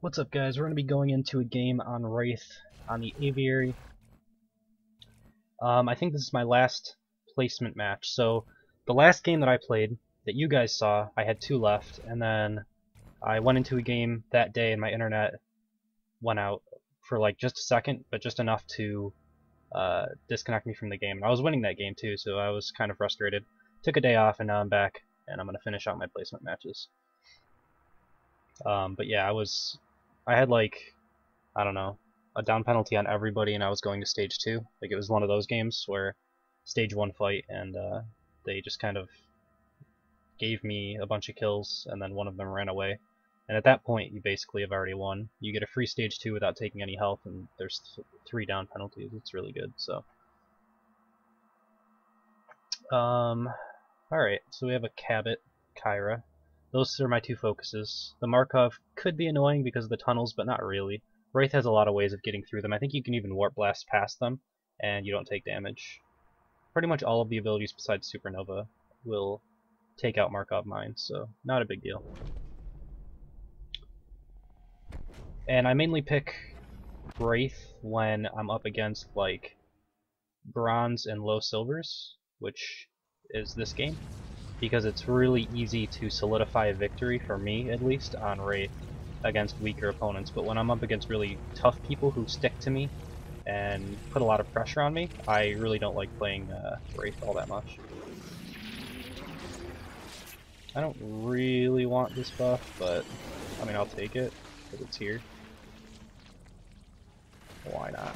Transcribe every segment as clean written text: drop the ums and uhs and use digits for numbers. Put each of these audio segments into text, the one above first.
What's up, guys? We're going to be going into a game on Wraith on the Aviary. I think this is my last placement match. So the last game that I played that you guys saw, I had 2 left, and then I went into a game that day and my internet went out for like just a second, but just enough to disconnect me from the game. And I was winning that game too, so I was kind of frustrated. Took a day off and now I'm back and I'm going to finish out my placement matches. But yeah, I had like, I don't know, a down penalty on everybody, and I was going to stage 2. Like, it was one of those games where stage 1 fight, and they just kind of gave me a bunch of kills, and then one of them ran away. And at that point, you basically have already won. You get a free stage 2 without taking any health, and there's 3 down penalties. It's really good. So, alright, so we have a Cabot, Kyra. Those are my 2 focuses. The Markov could be annoying because of the tunnels, but not really. Wraith has a lot of ways of getting through them. I think you can even warp blast past them, and you don't take damage. Pretty much all of the abilities besides Supernova will take out Markov mines, so not a big deal. And I mainly pick Wraith when I'm up against like bronze and low silvers, which is this game, because it's really easy to solidify a victory, for me at least, on Wraith against weaker opponents. But when I'm up against really tough people who stick to me and put a lot of pressure on me, I really don't like playing Wraith all that much. I don't really want this buff, but I mean, I'll take it because it's here. Why not?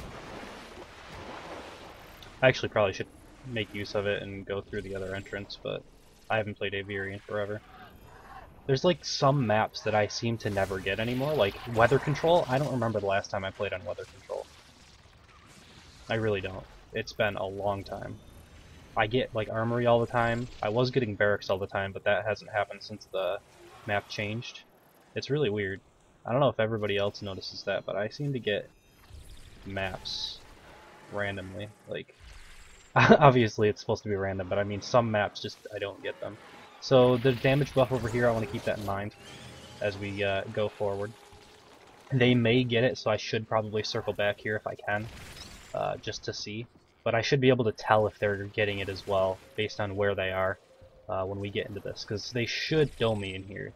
I actually probably should make use of it and go through the other entrance, but I haven't played Aviary in forever. There's like some maps that I seem to never get anymore, like Weather Control. I don't remember the last time I played on Weather Control. I really don't. It's been a long time. I get like Armory all the time. I was getting Barracks all the time, but that hasn't happened since the map changed. It's really weird. I don't know if everybody else notices that, but I seem to get maps randomly. Like, obviously it's supposed to be random, but I mean some maps just I don't get them. So the damage buff over here, I want to keep that in mind as we go forward. They may get it, so I should probably circle back here if I can, just to see. But I should be able to tell if they're getting it as well, based on where they are when we get into this, because they should dome me in here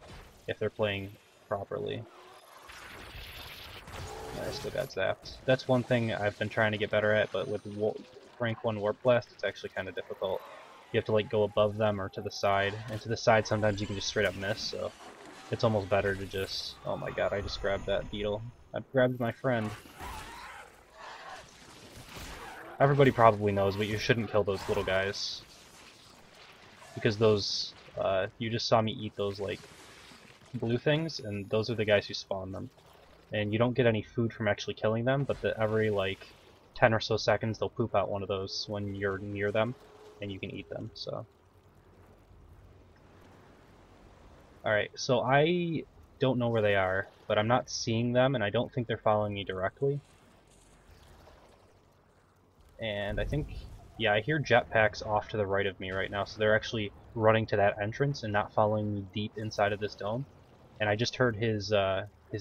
if they're playing properly. I still got zapped. That's one thing I've been trying to get better at, but with rank 1 Warp Blast, it's actually kind of difficult. You have to like go above them or to the side, and to the side sometimes you can just straight up miss, so it's almost better to just... Oh my god, I just grabbed that beetle. I grabbed my friend. Everybody probably knows, but you shouldn't kill those little guys. Because those, you just saw me eat those like blue things, and those are the guys who spawn them. And you don't get any food from actually killing them, but every like 10 or so seconds they'll poop out one of those when you're near them, and you can eat them, so. Alright, so I don't know where they are, but I'm not seeing them, and I don't think they're following me directly. And I think, yeah, I hear jetpacks off to the right of me right now, so they're actually running to that entrance and not following me deep inside of this dome. And I just heard his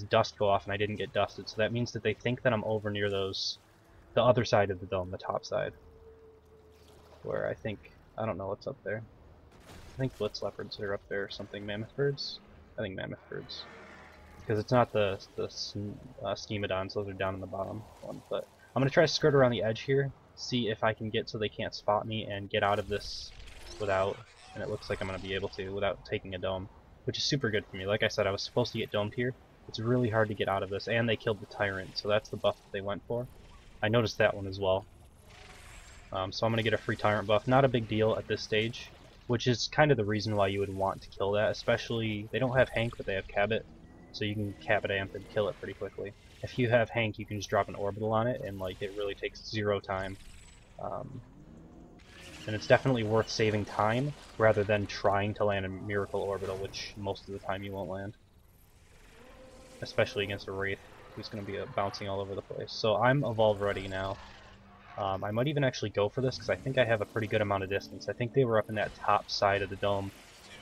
dust go off and I didn't get dusted, so that means that they think that I'm over near those, the other side of the dome, the top side. Where I think, I don't know what's up there. I think Blitz Leopards are up there or something. Mammoth Birds? I think Mammoth Birds. Because it's not the Schemodons, those are down in the bottom one. But I'm going to try to skirt around the edge here, see if I can get so they can't spot me and get out of this without, and it looks like I'm going to be able to, without taking a dome. Which is super good for me. Like I said, I was supposed to get domed here. It's really hard to get out of this, and they killed the Tyrant, so that's the buff that they went for. I noticed that one as well. So I'm going to get a free Tyrant buff. Not a big deal at this stage, which is kind of the reason why you would want to kill that, especially, they don't have Hank, but they have Cabot, so you can Cabot Amp and kill it pretty quickly. If you have Hank, you can just drop an orbital on it, and like it really takes 0 time. And it's definitely worth saving time, rather than trying to land a Miracle Orbital, which most of the time you won't land. Especially against a Wraith, who's going to be bouncing all over the place. So I'm evolve ready now. I might even actually go for this, because I think I have a pretty good amount of distance. I think they were up in that top side of the dome,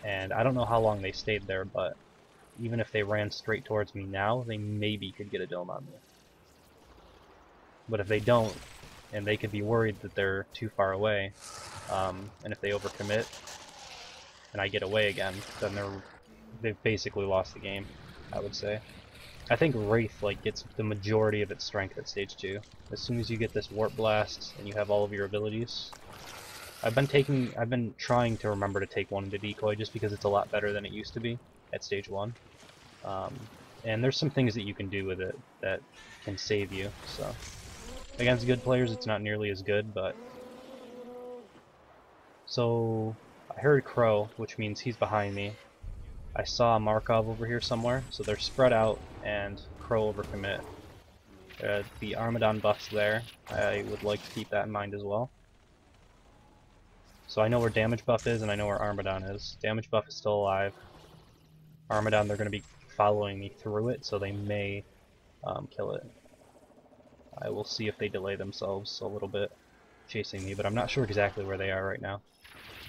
and I don't know how long they stayed there, but even if they ran straight towards me now, they maybe could get a dome on me. But if they don't, and they could be worried that they're too far away, and if they overcommit, and I get away again, then they've basically lost the game, I would say. I think Wraith like gets the majority of its strength at stage 2. As soon as you get this Warp Blast and you have all of your abilities. I've been trying to remember to take one into decoy just because it's a lot better than it used to be at stage 1. And there's some things that you can do with it that can save you, so against good players it's not nearly as good, but so I heard Crow, which means he's behind me. I saw a Markov over here somewhere, so they're spread out and Crow overcommit. The Armadon buff's there. I would like to keep that in mind as well. So I know where damage buff is and I know where Armadon is. Damage buff is still alive. Armadon, they're going to be following me through it, so they may kill it. I will see if they delay themselves a little bit chasing me, but I'm not sure exactly where they are right now.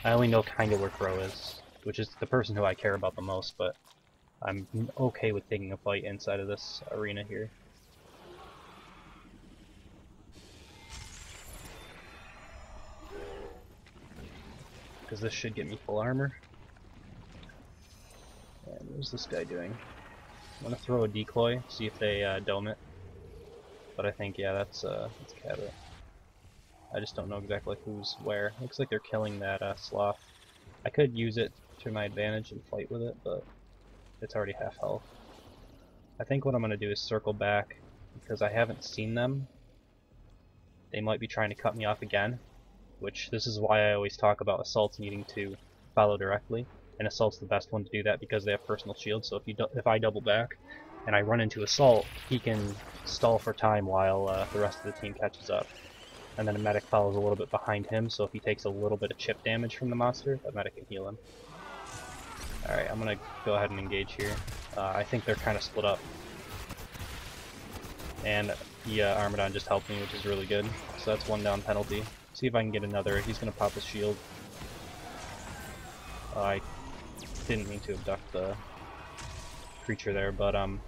I only know kind of where Crow is, which is the person who I care about the most, but I'm okay with taking a fight inside of this arena here. Because this should get me full armor. And what's this guy doing? I'm gonna throw a decoy, see if they dome it. But I think, yeah, that's Cabot. I just don't know exactly who's where. Looks like they're killing that sloth. I could use it to my advantage and fight with it, but it's already half health. I think what I'm gonna do is circle back because I haven't seen them. They might be trying to cut me off again, which this is why I always talk about assaults needing to follow directly. And assault's the best one to do that because they have personal shield. So if I double back and I run into assault, he can stall for time while the rest of the team catches up. And then a medic follows a little bit behind him, so if he takes a little bit of chip damage from the monster, that medic can heal him. Alright, I'm gonna go ahead and engage here. I think they're kind of split up. And the Armadon just helped me, which is really good. So that's 1 down penalty. See if I can get another. He's gonna pop his shield. I didn't mean to abduct the creature there, but I'm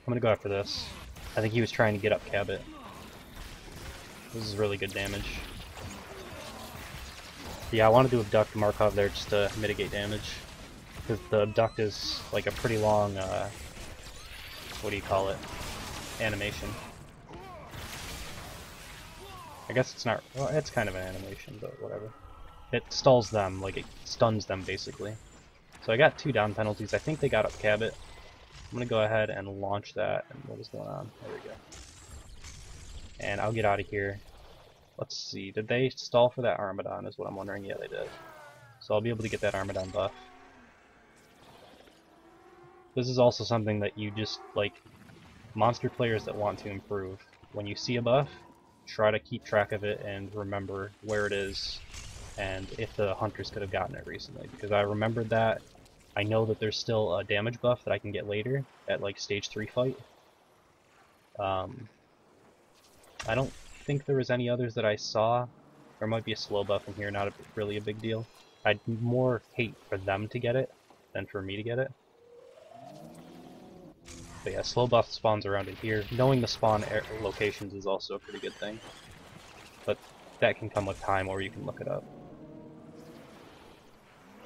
gonna go after this. I think he was trying to get up Cabot. This is really good damage. Yeah, I wanted to abduct Markov there just to mitigate damage. Because the abduct is like a pretty long, what do you call it? Animation. I guess it's not, well, it's kind of an animation, but whatever. It stalls them, like it stuns them basically. So I got 2 down penalties. I think they got up Cabot. I'm gonna go ahead and launch that. And what is going on? There we go. And I'll get out of here. Let's see. Did they stall for that Armadon is what I'm wondering. Yeah, they did. So I'll be able to get that Armadon buff. This is also something that you just, like, monster players that want to improve. When you see a buff, try to keep track of it and remember where it is and if the hunters could have gotten it recently. Because I remembered that. I know that there's still a damage buff that I can get later at, like, stage 3 fight. I don't think there was any others that I saw. There might be a slow buff in here, not really a big deal. I'd more hate for them to get it than for me to get it. But yeah, slow buff spawns around in here. Knowing the spawn locations is also a pretty good thing. But that can come with time, or you can look it up.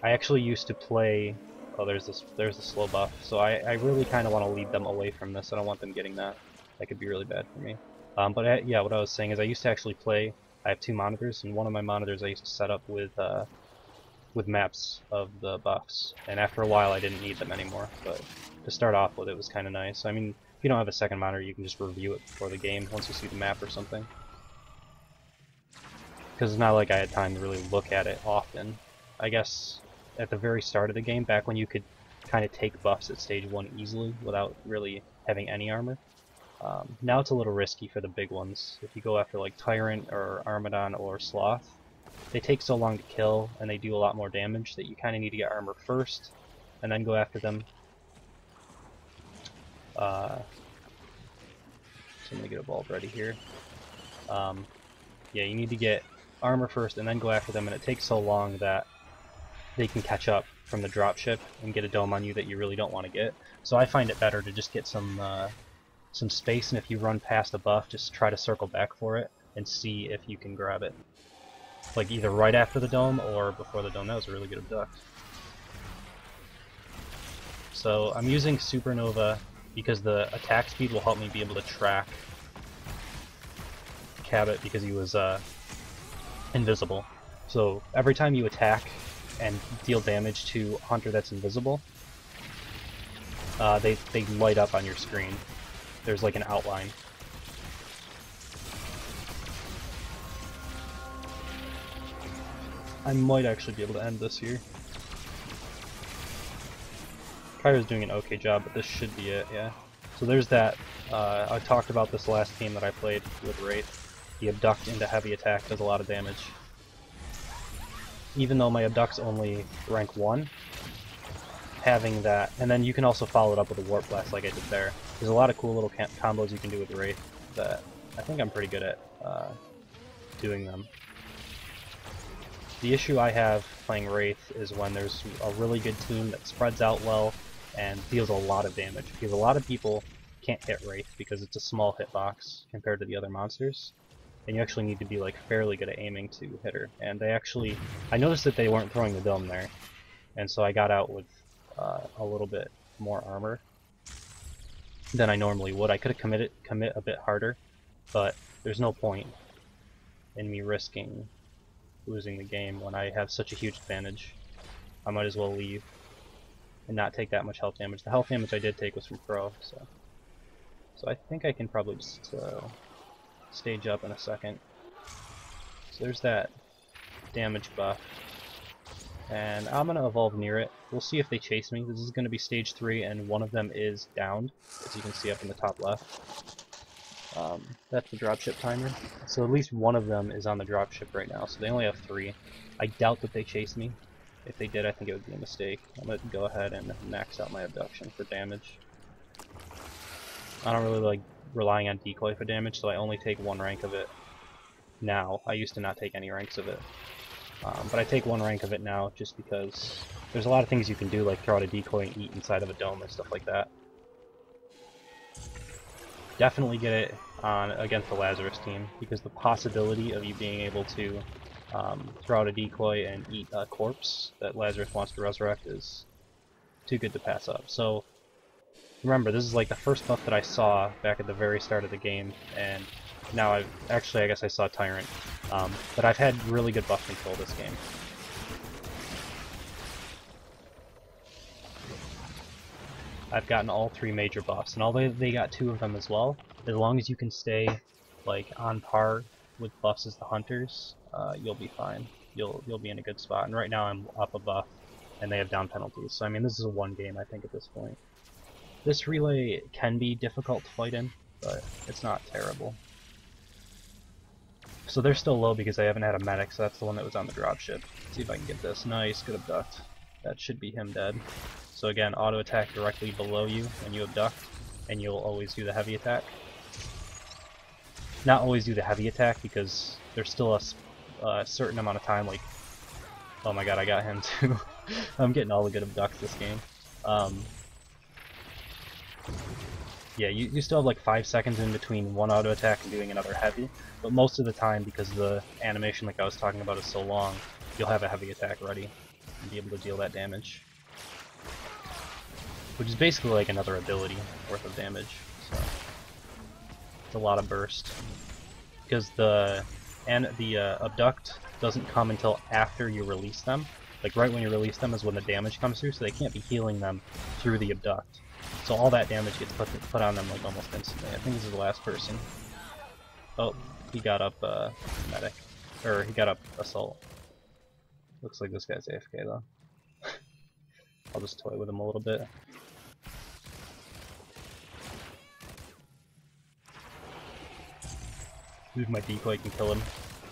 I actually used to play... Oh, there's the slow buff. So I really kind of want to lead them away from this. I don't want them getting that. That could be really bad for me. But yeah, what I was saying is I used to actually play... I have 2 monitors, and one of my monitors I used to set up with maps of the buffs. And after a while I didn't need them anymore, but to start off with it was kind of nice. I mean, if you don't have a second monitor, you can just review it before the game once you see the map or something. Because it's not like I had time to really look at it often. I guess at the very start of the game, back when you could kind of take buffs at stage 1 easily without really having any armor. Now it's a little risky for the big ones. If you go after like Tyrant or Armadon or Sloth, they take so long to kill and they do a lot more damage that you kind of need to get armor first and then go after them. So I'm gonna get a bulb ready here. Yeah, you need to get armor first and then go after them, and it takes so long that they can catch up from the dropship and get a dome on you that you really don't want to get. So I find it better to just get some space, and if you run past a buff, just try to circle back for it and see if you can grab it. Like either right after the dome or before the dome. That was a really good abduct. So I'm using Supernova because the attack speed will help me be able to track Cabot because he was invisible. So every time you attack and deal damage to a hunter that's invisible, they light up on your screen. There's like an outline. I might actually be able to end this here. Kyra's doing an okay job, but this should be it, yeah. So there's that. I talked about this last game that I played with Wraith. The abduct into heavy attack does a lot of damage. Even though my abduct's only rank 1, having that, and then you can also follow it up with a warp blast like I did there. There's a lot of cool little combos you can do with Wraith that I think I'm pretty good at doing them. The issue I have playing Wraith is when there's a really good team that spreads out well and deals a lot of damage, because a lot of people can't hit Wraith because it's a small hitbox compared to the other monsters, and you actually need to be like fairly good at aiming to hit her. And they actually, I noticed that they weren't throwing the dome there, and so I got out with a little bit more armor than I normally would. I could have commit a bit harder, but there's no point in me risking losing the game when I have such a huge advantage. I might as well leave and not take that much health damage. The health damage I did take was from Pro, so I think I can probably just stage up in a second. So there's that damage buff, and I'm gonna evolve near it. We'll see if they chase me. This is gonna be stage 3, and one of them is downed, as you can see up in the top left. That's the dropship timer. So at least one of them is on the dropship right now, so they only have 3. I doubt that they chase me. If they did, I think it would be a mistake. I'm going to go ahead and max out my abduction for damage. I don't really like relying on decoy for damage, so I only take 1 rank of it now. I used to not take any ranks of it. But I take 1 rank of it now just because there's a lot of things you can do, like throw out a decoy and eat inside of a dome and stuff like that. Definitely get it on against the Lazarus team, because the possibility of you being able to throw out a decoy and eat a corpse that Lazarus wants to resurrect is too good to pass up. So remember, this is like the first buff that I saw back at the very start of the game, and now I guess I saw Tyrant, but I've had really good buff control this game. I've gotten all 3 major buffs, and although they got 2 of them as well, as long as you can stay like on par with buffs as the hunters, you'll be fine. You'll be in a good spot. And right now I'm up a buff, and they have down penalties. So I mean, this is a 1 game I think at this point. This relay can be difficult to fight in, but it's not terrible. So they're still low because I haven't had a medic, so that's the one that was on the dropship. See if I can get this. Nice, good abduct. That should be him dead. So again, auto attack directly below you when you abduct, and you'll always do the heavy attack. Not always do the heavy attack because there's still a certain amount of time, like, oh my god, I got him too. I'm getting all the good abducts this game. Yeah, you still have like 5 seconds in between one auto attack and doing another heavy, but most of the time, because the animation like I was talking about is so long, you'll have a heavy attack ready and be able to deal that damage. Which is basically like another ability worth of damage, so it's a lot of burst. Because the abduct doesn't come until after you release them. Like right when you release them is when the damage comes through, so they can't be healing them through the abduct. So all that damage gets put on them like almost instantly. I think this is the last person. Oh, he got up medic, or he got up assault. Looks like this guy's AFK though. I'll just toy with him a little bit. Use my decoy can kill him.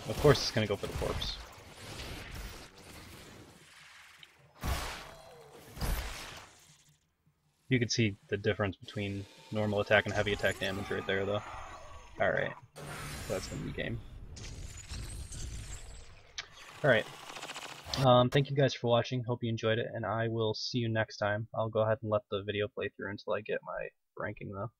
Of course it's gonna go for the corpse. You can see the difference between normal attack and heavy attack damage right there though. Alright. So that's gonna be game. Alright. Thank you guys for watching. Hope you enjoyed it, and I will see you next time. I'll go ahead and let the video play through until I get my ranking though.